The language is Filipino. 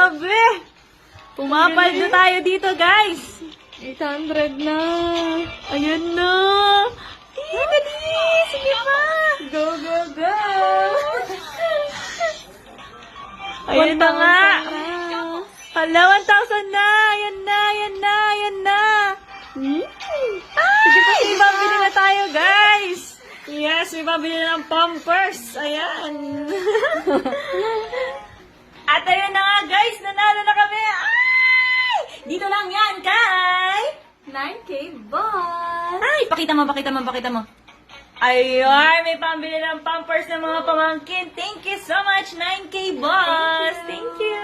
Grabe! Pumapaldo tayo dito, guys! 800 na. Ayun na! Dali! Sige pa! Go, go, go! Ayun na nga! 1,000 na. Hala, 1,000 na! Ayan na, ayan na, ayan na! Sige pa, May pambili na tayo, guys! Yes, may pambili na ng Pampers! Ayan! At ayun na nga, guys! Nanalo na kami! Ay! Dito lang yan, kay... 9K boss! Ay! Pakita mo, pakita mo, pakita mo. Ayun! May pambili ng Pampers ng mga pamangkin. Thank you so much, 9K boss! Thank you!